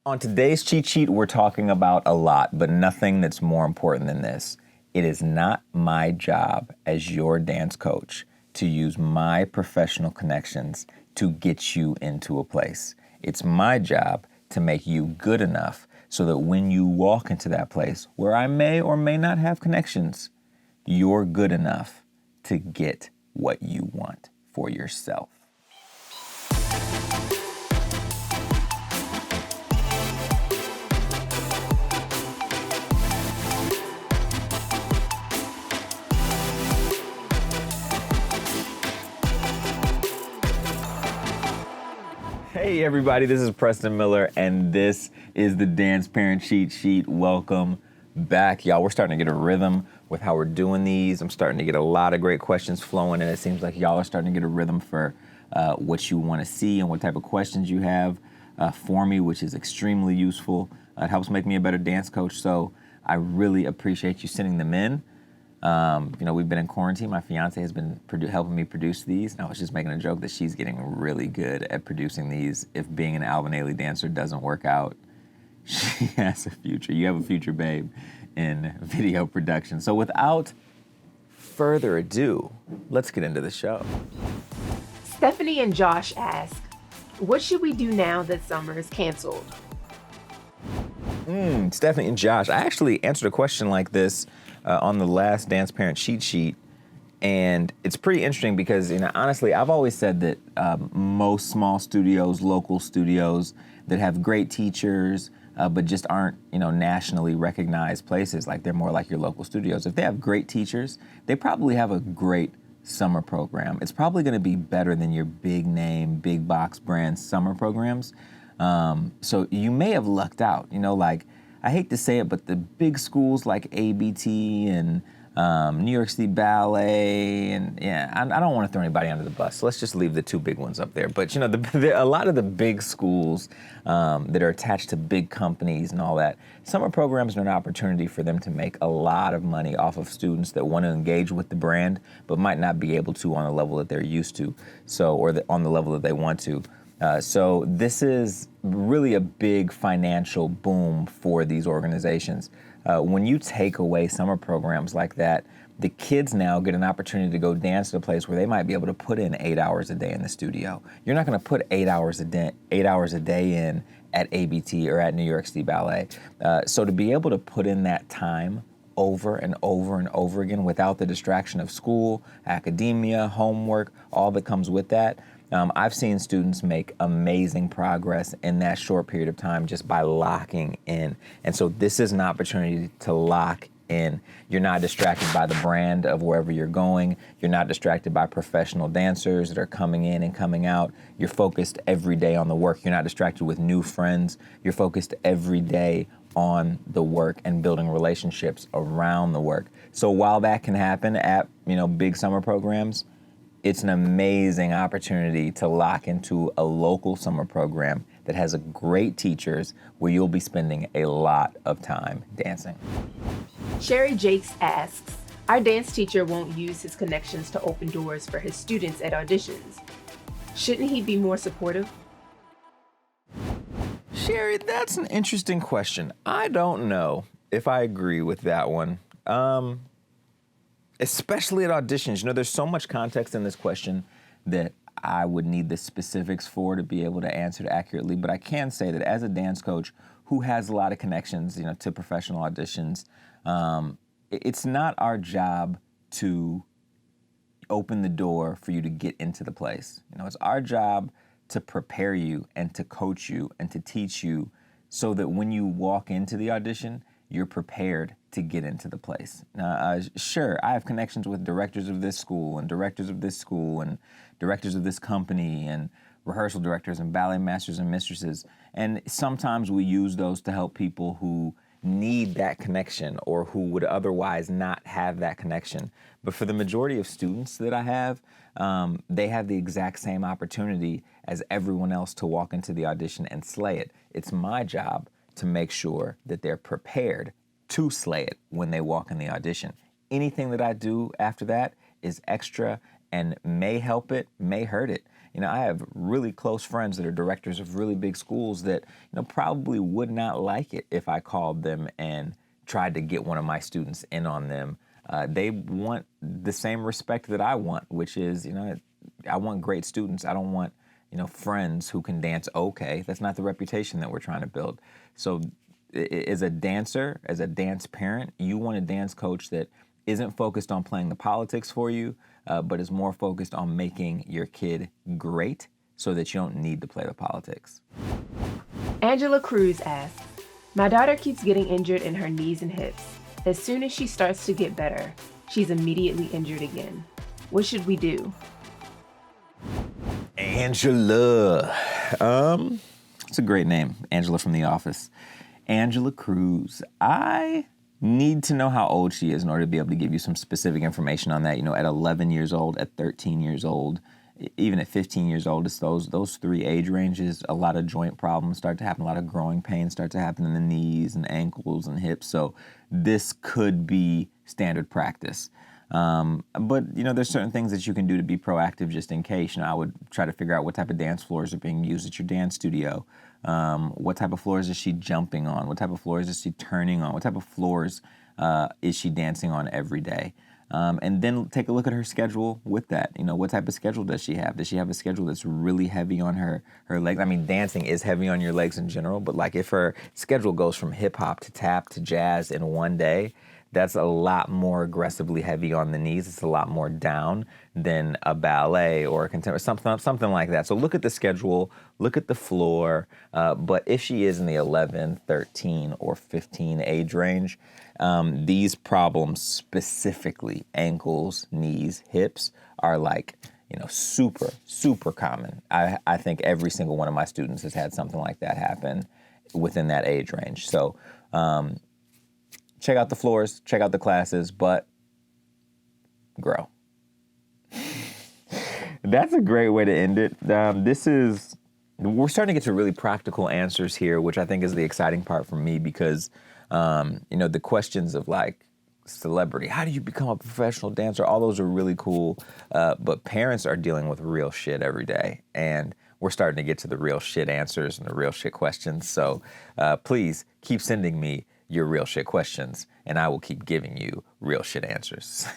On today's cheat sheet, we're talking about a lot, but nothing that's more important than this. It is not my job as your dance coach to use my professional connections to get you into a place. It's my job to make you good enough so that when you walk into that place where I may or may not have connections, you're good enough to get what you want for yourself. Hey everybody, this is Preston Miller, and this is the Dance Parent Cheat Sheet. Welcome back. Y'all, we're starting to get a rhythm with how we're doing these. I'm starting to get a lot of great questions flowing, and it seems like y'all are starting to get a rhythm for what you want to see and what type of questions you have for me, which is extremely useful. It helps make me a better dance coach, so I really appreciate you sending them in. We've been in quarantine. My fiance has been helping me produce these. And I was just making a joke that she's getting really good at producing these. If being an Alvin Ailey dancer doesn't work out, she has a future. You have a future, babe, in video production. So without further ado, let's get into the show. Stephanie and Josh ask, what should we do now that summer is canceled? Stephanie and Josh, I actually answered a question like this on the last Dance Parent Cheat Sheet, and it's pretty interesting because, honestly, I've always said that most small studios, local studios that have great teachers, but just aren't, nationally recognized places, like they're more like your local studios. If they have great teachers, they probably have a great summer program. It's probably going to be better than your big name, big box brand summer programs. So you may have lucked out, I hate to say it, but the big schools like ABT and New York City Ballet, and I don't want to throw anybody under the bus, so let's just leave the two big ones up there. But a lot of the big schools that are attached to big companies and all that, summer programs are an opportunity for them to make a lot of money off of students that want to engage with the brand, but might not be able to on the level that they're used to, on the level that they want to. So this is really a big financial boom for these organizations. When you take away summer programs like that, the kids now get an opportunity to go dance at a place where they might be able to put in 8 hours a day in the studio. You're not going to put 8 hours a day in at ABT or at New York City Ballet. So to be able to put in that time over and over and over again without the distraction of school, academia, homework, all that comes with that, I've seen students make amazing progress in that short period of time just by locking in. And so this is an opportunity to lock in. You're not distracted by the brand of wherever you're going. You're not distracted by professional dancers that are coming in and coming out. You're focused every day on the work. You're not distracted with new friends. You're focused every day on the work and building relationships around the work. So while that can happen at, big summer programs, it's an amazing opportunity to lock into a local summer program that has great teachers where you'll be spending a lot of time dancing. Sherry Jakes asks, our dance teacher won't use his connections to open doors for his students at auditions. Shouldn't he be more supportive? Sherry, that's an interesting question. I don't know if I agree with that one. Especially at auditions. There's so much context in this question that I would need the specifics for to be able to answer it accurately. But I can say that as a dance coach who has a lot of connections, to professional auditions, it's not our job to open the door for you to get into the place. It's our job to prepare you and to coach you and to teach you so that when you walk into the audition, you're prepared to get into the place. Sure, I have connections with directors of this school and directors of this school and directors of this company and rehearsal directors and ballet masters and mistresses. And sometimes we use those to help people who need that connection or who would otherwise not have that connection. But for the majority of students that I have, they have the exact same opportunity as everyone else to walk into the audition and slay it. It's my job to make sure that they're prepared to slay it when they walk in the audition. Anything that I do after that is extra and may help it, may hurt it. I have really close friends that are directors of really big schools that, probably would not like it if I called them and tried to get one of my students in on them. They want the same respect that I want, which is, I want great students. I don't want, friends who can dance okay. That's not the reputation that we're trying to build. So as a dancer, as a dance parent, you want a dance coach that isn't focused on playing the politics for you, but is more focused on making your kid great so that you don't need to play the politics. Angela Cruz asks, my daughter keeps getting injured in her knees and hips. As soon as she starts to get better, she's immediately injured again. What should we do? Angela. It's a great name. Angela from The Office. Angela Cruz. I need to know how old she is in order to be able to give you some specific information on that. At 11 years old, at 13 years old, even at 15 years old, it's those three age ranges. A lot of joint problems start to happen. A lot of growing pains start to happen in the knees and ankles and hips. So this could be standard practice. But there's certain things that you can do to be proactive just in case. I would try to figure out what type of dance floors are being used at your dance studio. What type of floors is she jumping on? What type of floors is she turning on? What type of floors is she dancing on every day? And then take a look at her schedule with that. What type of schedule does she have? Does she have a schedule that's really heavy on her legs? I mean, dancing is heavy on your legs in general, but like if her schedule goes from hip hop to tap to jazz in one day, that's a lot more aggressively heavy on the knees. It's a lot more down than a ballet or a contemporary, something like that. So look at the schedule, look at the floor. But if she is in the 11, 13, or 15 age range, these problems specifically, ankles, knees, hips, are like, super, super common. I think every single one of my students has had something like that happen within that age range. So, check out the floors, check out the classes, but grow. That's a great way to end it. We're starting to get to really practical answers here, which I think is the exciting part for me because, the questions of like celebrity, how do you become a professional dancer? All those are really cool, but parents are dealing with real shit every day. And we're starting to get to the real shit answers and the real shit questions. So please keep sending me your real shit questions, and I will keep giving you real shit answers.